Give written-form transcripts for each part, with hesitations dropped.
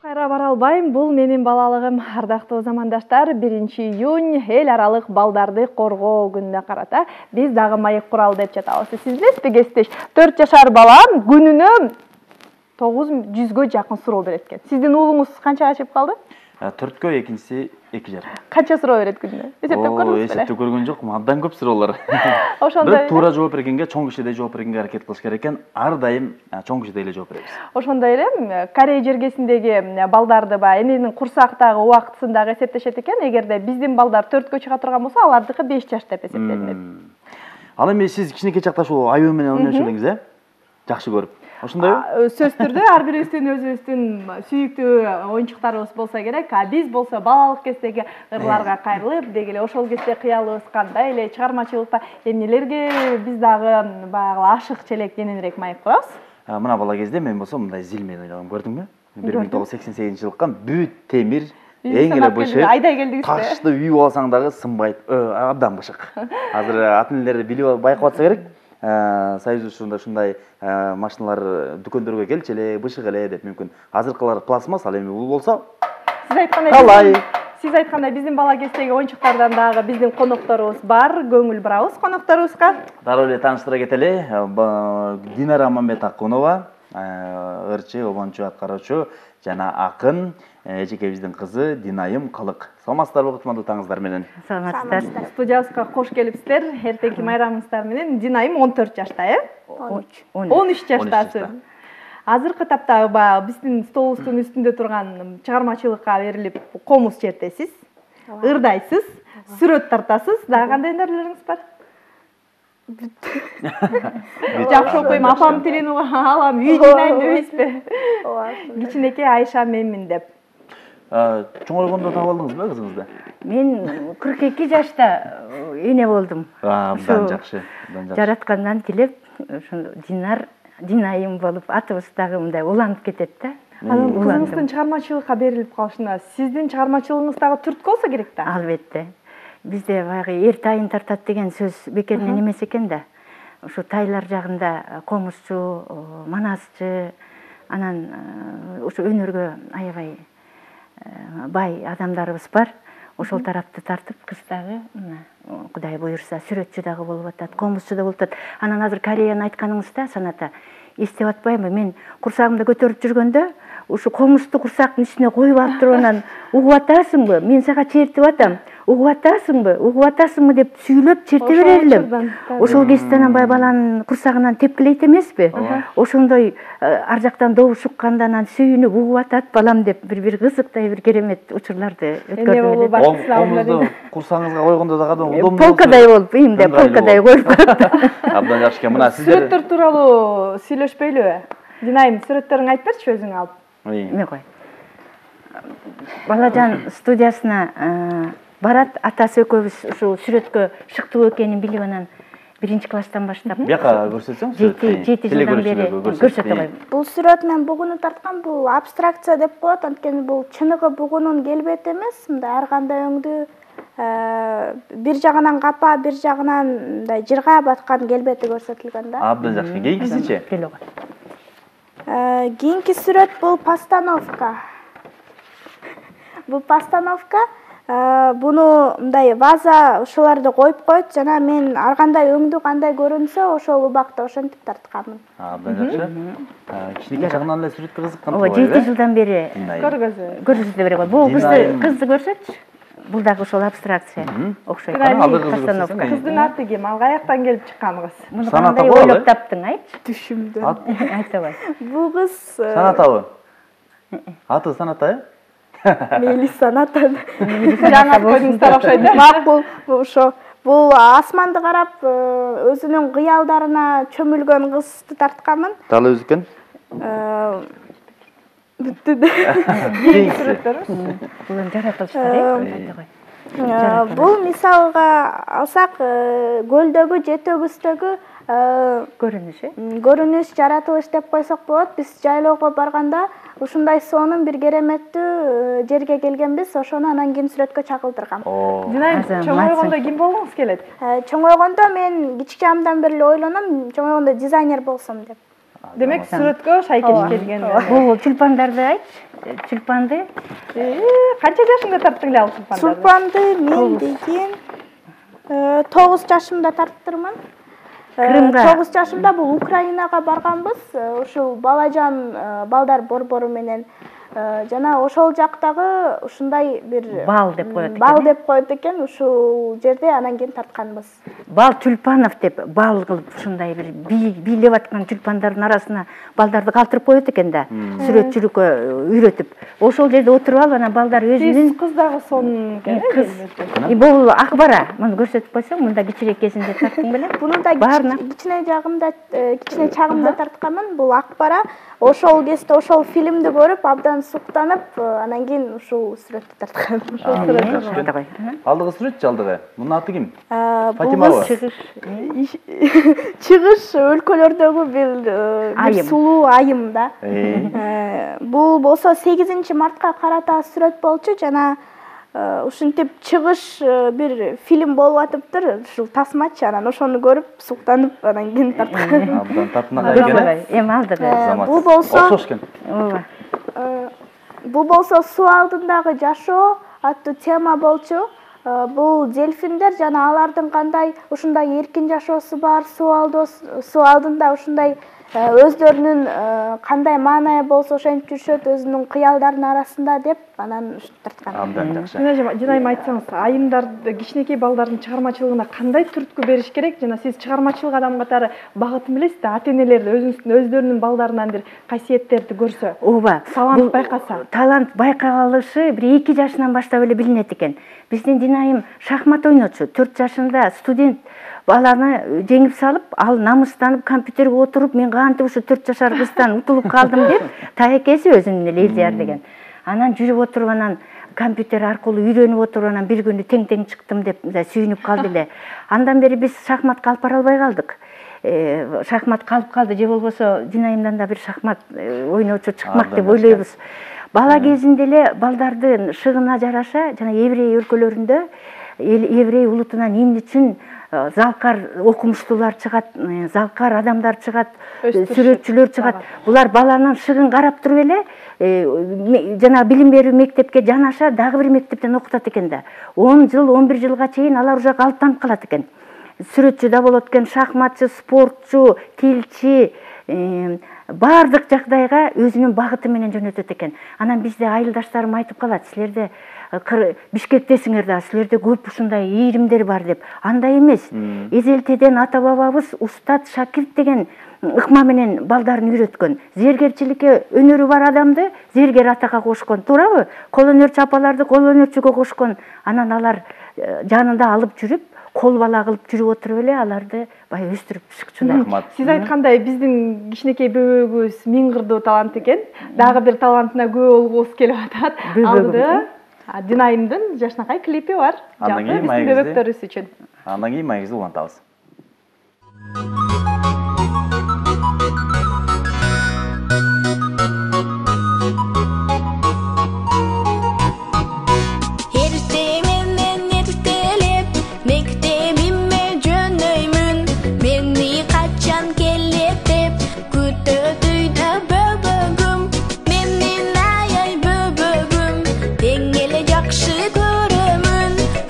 Кайра бара албайм, бул менин балалыгым. Ардактуу замандаштар, 1-июнь эл аралык балдарды коргоо күнүнө карата биз дагы маек куралы деп жатабыз. Сиз билесизби, кесиптеш? 4 жашар балам күнүнө 900гө жакын суроо берет экен. Сиздин уулуңуз канчага чыгып калды? 4гө, экинчиси 2,5. Канча суроо берет күнүнө? Эсептеп көрдүңүз беле? Эсептеп көргөн жокмун, абдан көп суроолор. Ошондой Бирок туура жооп бергенге, чоң кишидей жооп бергенге аракет кылыш керек экен. Ар дайым чоң кишидей эле жооп беребиз. Ошондой эле Корей жергесиндеги балдарды эненин курсактагы убактысындагы эсептешет экен. Эгерде биздин балдар 4гө чыга турган болсо, алардыкы 5 жаш деп эсептелинет. Ал эми сиз кичинекей чакта ушул айыл менен ойношдуңуз, Жакшы көрүп. Ошондойбу? Сөзсүз түрдө ар бирибиздин өзүбүздүн сүйүктүү оюнчуктарыбыз болсо керек. Биз болсо балалык кездеги ырларга кайрылып, деги эле ошол кезде кыялыбыз кандай эле чыгармачылыкта эмнелерге биз дагы баягы ашык челек кененирээк маек курабыз. Мына бала кезде мен болсо мындай зил менен ойногом, көрдүңбү? 1988-жылкы бүт темир, эң эле бышык. Айдай келдиңизби? Ташты үйүп алсаң дагы сынбайт. Абдан бышык. Азыр ат энелерди билип байкап атса керек. Союз учурунда ушундай машиналар дүкөндөргө келчү эле, бышык эле деп мүмкүн. Азыркылар пластмасс, ал эми бул болсо Сиз айткандай биздин бала кездеги оюнчуктардан дагы биздин конокторубуз бар. Көңүл бурабыз конокторубузга. Дароо эле тааныштыра кетели. Динара Мамбетакунова, ырчы, обончу, аткаруучу жана акын, эжекебиздин кызы Динайым Кылык. Саламатсыздарбы, кутмандуу таңыңыздар менен? Саламатсыздар. Студиябызга кош келипсиздер. Эртеңки майрамыңыздар менен. Динайым 14 жашта, 13 жаштасың. Азыркы тапта биздин столубуздун үстүндө турган чыгармачылыкка берилип комуз чертесиз, ырдайсыз, сүрөт тартасыз. Дагы кандай өнөрлөрүңүз бар? Жакшы окуйм, апам тилин алам, үй жыйнайм дебейсизби? Кичинекей Айша менмин деп. Чоңойгондо таап алдыңызбы кызыңызды? Мен 42 жашта эне болдум. Абдан жакшы. Жараткандан тилеп, Динайым болуп, атыбыз дагы мындай уланып кетет да. Анан кызыңыздын чыгармачылыкка берилип калышына сиздин чыгармачылыгыңыз дагы түрткү болсо керек да? Албетте. Бизде баягы эр тайын тартат деген сөз бекеринен эмес экен да. Ушу тайлар жагында комузчу, манасчы, анан ушу өнөргө аябай бай адамдарыбыз бар. Ошол тарапты тартып, кыз дагы, Кудай буюрса, сүрөтчү дагы болуп атат, комузчу да болуп атат. Анан азыр Кореяны айтканыңызда, Саната, эстеп атпаймынбы, мен курсагымда көтөрүп жүргөндө, ушу комузду курсактын ичине коюп алып туруп анан угуп атасыңбы? Мен сага чертип атам. Угуп атасыңбы деп сүйлөп черте берерлим. Ошол кезде анан баланын курсагынан тепкилейт эмеспи? Ошондой ар жактан добуш укканда анан сүйүнүп угуп атат балам деп бир кызыктай бир керемет учурларды өткөрдүм. Комузду курсагыңызга койгондо дагы удобно. Полкадай болуп, ийимде полкадай коюп коет. Абдан жакшы экен. Мына сиздер Сүрөттөр тууралуу сүйлөшпөйлүбү? Динайым, сүрөттөрүңү айтып берчи өзүң алып. Эме кой. Балажан студиясына барат, атасы экөөбүз ушул сүрөткө шыктуу экенин билип анан 1-класстан баштап. Бияка көрсөтсөң, 7 жылдан бери көрсөтө койм. Бул сүрөт мен бугуну тарткан, бул абстракция деп коет, анткени бул чыныгы бугунун келбети эмес, мындай ар кандай өңдүү бир жагынан капа, бир жагынан мындай жырга баткан келбети көрсөтүлгөн да. Абдан жакшы. Кийинкисичи? Кийинки сүрөт бул постановка. Бул постановка, буну мындай ваза ушуларды коюп коет, жана мен ар кандай өңдүү кандай көрүнсө, ошол убакта ошентип тартканмын. Абдан жакшы. Кичинекей чагынан эле сүрөткө кызыккан. 7 жылдан бери көргөзүлө берет. Бул кызды көрсөтчү. Бул дагы ошол абстракция окшойт. Постановка. Кыздын аты ким? Ал каяктан келип чыккан кыз? Муну кандай ойлоп таптың, айтчы? Түшүмдө. Айтабай. Бул кыз Санатабы? Аты Саната, Мелис Саната. Жаңа койдуңуздар окшойт. Макул, ошо. Бул асманды карап, өзүнүн кыялдарына чөмүлгөн кызды тартканмын. Дал өзү экен. Бүттү. Бул жаратылыштар, Бул мисалга алсак, көлдөгү же төбөстөгү көрүнүш, жаратылыш деп койсок болот. Биз жайлоого барганда ушундай сонун бир кереметтүү жерге келгенбиз, ошону анан кийин сүрөткө чагылдыргам. Динайым, чоңойгондо ким болгуңуз келет? Чоңойгондо мен кичик жамдан бери эле ойлоном, чоңойгондо дизайнер болсом деп. Демек, сүрөткө шайкеш келген. Бул чулпандарды айтчы. Тюльпанды Канча жашыңда тарттың эле ал тюльпандарды? Тюльпанды мен деген 9 жашымда тарттырмын. Крымга. 9 жашымда бул Украинага барганбыз. Ушул балажан балдар борбору менен жана ошол жактагы ушундай бир бал деп коет экен. Бал деп коет экен. Ушул жерде анан кийин тартканбыз. Бал тюльпанов деп бал кылып ушундай бир бийлеп аткан тюльпандардын арасына балдарды калтырып коет экен да. Сүрөтчүлүккө үйрөтүп. Ошол жерде отуруп алып анан балдар өзүнүн Кыз дагы сонун кыз. Бул акбара. Муну көрсөтүп койсоң, мында кичирээк кезинде тарттың беле? Буну да кичине чагымда тартканмын. Бул акбара. Ошол кезде ошол фильмди көрүп абдан суктанып, анан кийин ушул сүрөттү тарткан. Алдыгы сүрөт же алдыгы? Мунун аты ким? Фатимабы. Чыгыш өлкөлөрдөгү бир сулуу айым да. Бул болсо 8 мартка карата сүрөт болчу жана ушинтип чыгыш бир фильм болуп атыптыр, ушул тасмачы, анан ошону көрүп суктанып, анан кийин тарткан. Абдан татынага экен. Эми алдыгы. Бул болсо окшош экен. Бул болсо суу алдындагы жашоо аттуу тема болчу. Бул дельфиндер жана алардын кандай ушундай эркин жашоосу бар, суу алдында ушундай өздөрүнүн кандай маанайы болсо ошентип жүрүшөт, өзүнүн кыялдарынын арасында деп анан тарткан. Абдан жакшы. Жинайым айтсаңыз, айымдарды, кичинекей балдардын чыгармачылыгына кандай түрткү бериш керек? Жана сиз чыгармачылык адам катары багытын билесиз да, ата-энелерди өздөрүнүн балдарынан бир касиеттерди көрсө, ооба, талант байкаса. Талант байкалышы бир 2 жашынан баштап эле билинет экен. Биздин Динайым шахмат ойночу, 4 жашында студент баланы жеңип салып, ал намыстанып компьютерге отуруп, мен кантип ушу 4 жашар кыздан утулуп калдым деп, таекеси өзүнүн эле илдияр деген. Анан жүрүп отуруп, анан компьютер аркылуу үйрөнүп отуруп, анан бир күнү тең чыктым деп сүйүнүп калды эле. Андан бери биз шахматка алып бара албай калдык. Шахмат калып калды, же болбосо Динайымдан да бир шахмат ойночу чыкмак деп ойлойбуз. Бала кезинде эле балдардын шыгына жараша, жана еврей өлкөлөрүндө еврей улутунан эмне үчүн залкар окумуштуулар чыгат, залкар адамдар чыгат, сүрөтчүлөр чыгат. Булар баланын шыгын карап туруп эле жана билим берүү мектепке жанаша дагы бир мектептен окутат экен да. 10 жыл, 11 жылга чейин алар уже калыптанып калат экен. Сүрөтчү да болот экен, шахматчы, спортчу, тилчи, бардык жагдайга өзүнүн багыты менен жөнөтөт экен. Анан бизде айылдаштарым айтып калат, силерде Бишкектесиңер да, силерде көп ушундай ийримдер бар деп. Андай эмес. Эзелтеден ата бабабыз устат, шакирт деген ыкма менен балдарын үйрөткөн. Зергерчиликке өнөрү бар адамды зергер атага кошкон, туурабы? Колөнөрчү апаларды колөнөрчүгө кошкон. Анан алар жанында алып жүрүп, кол бала кылып жүрүп отуруп эле аларды бай өстүрүп чыкчуда. Сиз айткандай биздин кичинекей бөбөгүбүз миң кырдуу талант экен. Дагы бир талантына күбө болгубуз келип атат. Алдыда Динайымдын жашнакай клипи бар. Жалпы биздин бөбөктөрүбүз үчүн. Андан кийин маегизди улантабыз.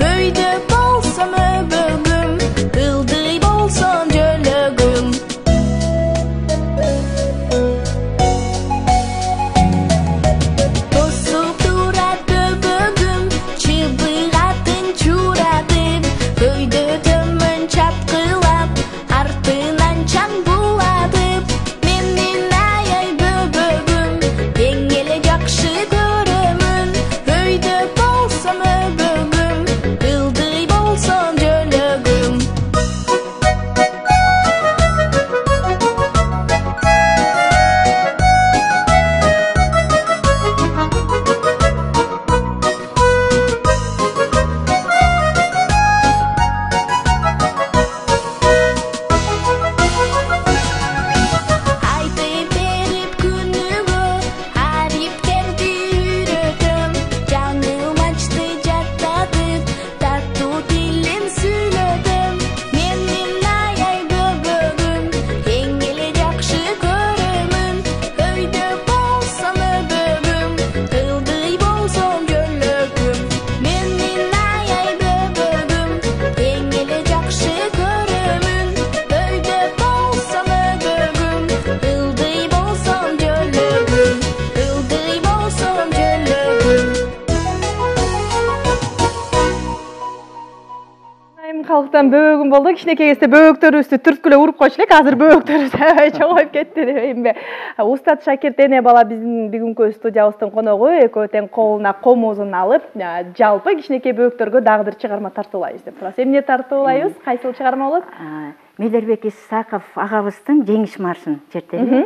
Öyle bolsan öbögüm, ıldıy bolsan jölögüm. балалыктан бөөгүм болду. Кичинекей кезде бөөгтөрүбүздү түрткүлө уруп койчу элек. Азыр бөөгтөрүбүз аябай чоңоюп кетти эмне. Устат Шакирт эне бала биздин бүгүнкү студиябыздын коногу. Экөө тең колуна комузун алып, жалпы кичинекей бөөгтөргө дагы бир чыгарма тартуулайбыз деп турабыз. Эмне тартуулайбыз? Кайсыл чыгарма болот? Медербек Исаков агабыздын жеңиш маршын чертеги.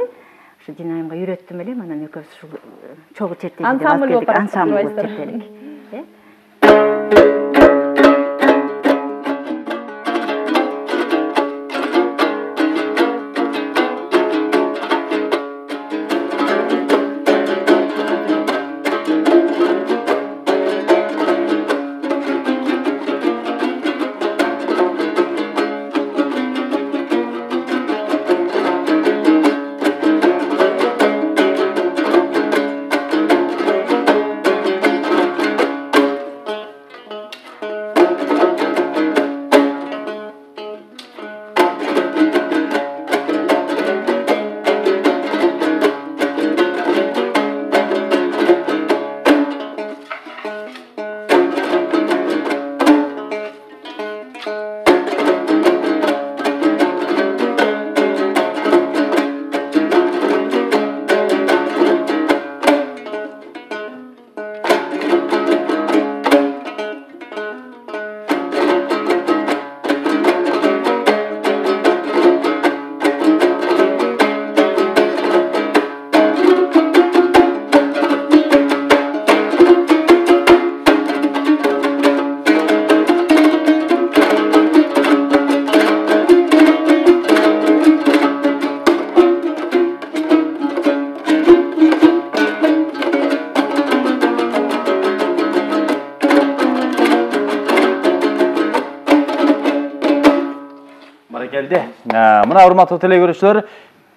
Ошо Динайымга үйрөттүм эле, анан экөөбүз ушул чогуу чертеги деп алып келдик. Ансамбль болуп чертелик. Мына урматтуу телекөрүүчүлөр,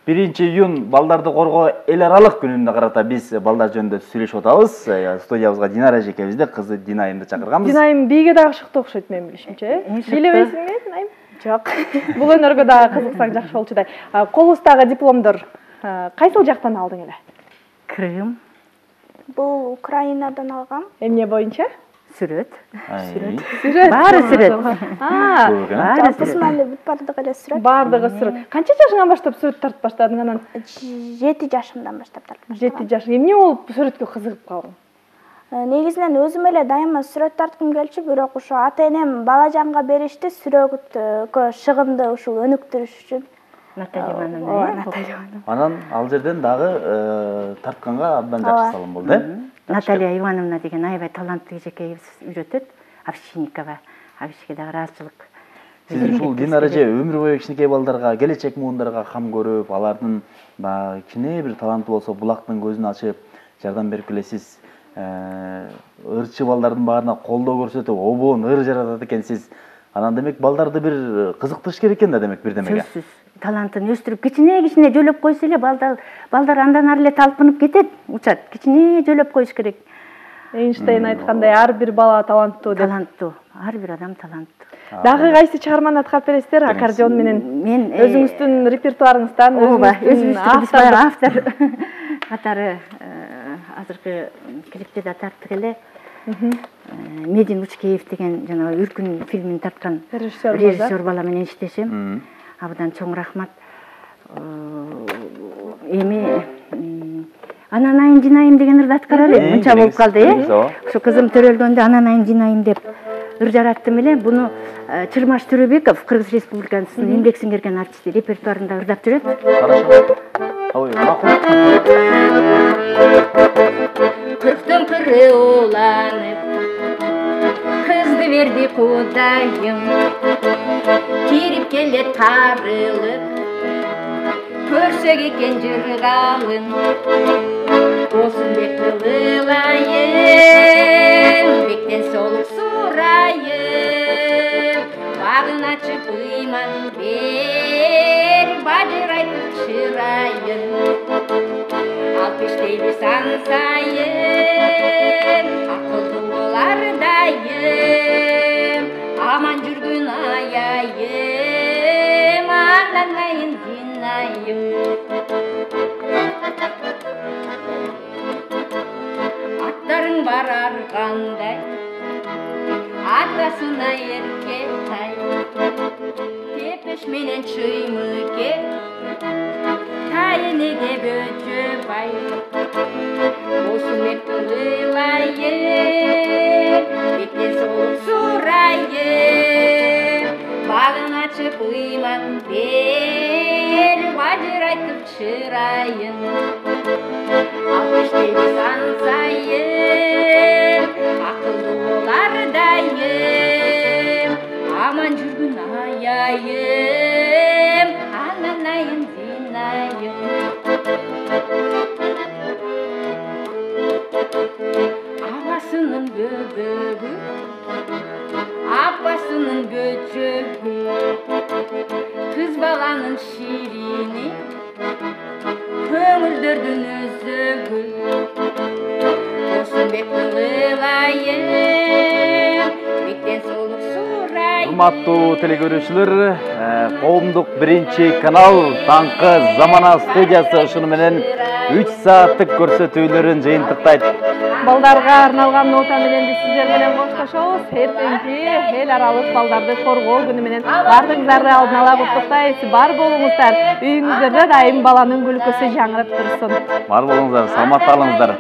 1-июнь балдарды коргоо эл аралык күнүнө карата биз балдар жөнүндө сүйлөшүп атабыз. Студиябызга Динара эжекебизди, кызы Динайымды чакырганбыз. Динайым бийге дагы шыктуу окшойт менин билишимче. Билебейсиңби, Динайым? Жок. Бул өнөргө дагы кызыксаң жакшы болчудай. Колубуздагы дипломдор кайсыл жактан алдың эле? Крым. Бул Украинадан алгам. Эмне боюнча? Сүрөт. Сүрөт. Баары сүрөт. Жалпысынан эле бүт бардыгы эле сүрөт. Бардыгы сүрөт. Канча жашыңан баштап сүрөт тартып баштадың анан? 7 жашымдан баштап тартып баштадым. 7 жаш. Эмне болуп сүрөткө кызыгып калдың? Негизинен өзүм эле дайыма сүрөт тарткым келчү, бирок ошо ата-энем балажанга беришти сүрөткө шыгымды ушул өнүктүрүш үчүн. Наталья Ивановна. Анан ал жерден дагы тартканга абдан жакшы салым болду, э? Наталья Ивановна деген аябай таланттуу эжекейибиз үйрөтөт. Овчинникова. Абишке дагы ыраазычылык. Сиз ушул Динара эже өмүр бою кичинекей балдарга, келечек муундарга кам көрүп, алардын кичине бир таланты болсо булактын көзүн ачып, жардам берип келесиз. Ырчы балдардын баарына колдоо көрсөтүп, обон ыр жаратат экенсиз. Анан демек балдарды бир кызыктырыш керек экен да, демек бирдемеге. Сөзсүз. Талантын өстүрүп, кичине жөлөп койсо эле балдар андан ары эле талпынып кетет, учат. Кичине жөлөп коюш керек. Эйнштейн айткандай, ар бир бала таланттуу деп. Таланттуу. Ар бир адам таланттуу. Дагы кайсы чыгарманы аткарып бересиздер? Аккордеон менен. Мен өзүңүздүн репертуарыңыздан, өзүңүздүн автор катары азыркы клипте да тарттык эле. Медин Учкеев деген жана Үркүн фильмин тарткан режиссер бала менен иштешем. Абдан чоң рахмат. Эми Ананайым Динайым деген ырды аткарар элем. Мынча болуп калды, э? Ошо кызым төрөлгөндө Ананайым Динайым деп ыр жараттым эле. Буну Чырмаш Төрөбеков, Кыргыз Республикасынын эмгек сиңирген артисти, репертуарында ырдап жүрөт. Хорошо. Ой, макул. Кырктын кыры уланып, кызды берди Кудайым, кирип келет тарылып, көрсөк экен жыргалын, Осунбек кылылайын, бектен солук сурайын, багын ачып ыйман бер, бажырайтып чырайын, алкыштейбиз ан сайын, акылдуу болар дайым, аман жүргүн аяйым, Ананайым Динайым. Аттарың барар кандай, ат ортасына еркектай тепеш менен чыймыке тайынеге бөчөбай осумекті ылайын бектен солуп сурайын багын ачып ыйман бер бажырайтып чырайын алпештеги сан сайын акылдуу болардайым аман жүргүн аяйым ананайым зинайым Ağasının böböğü, abbasının göçöğü, kız balanın şirini, kömüldürdün özögü. Olsun bek ılılayım, bekten soluk surayım. Урматтуу телекөрүүчүлөр, коомдук биринчи канал таңкы замана студиясы ушуну менен 3 сааттык көрсөтүүлөрүн жыйынтыктайт. Балдарга арналган нота менен биз сиздер менен коштошобуз. Эртеңки эл аралык балдарды коргоо күнү менен бардыгыңыздарды алдын ала куттуктайбыз. Бар болуңуздар, үйүңүздөрдө дайым баланын күлкүсү жаңырып турсун. Бар болуңуздар, саламатта калыңыздар.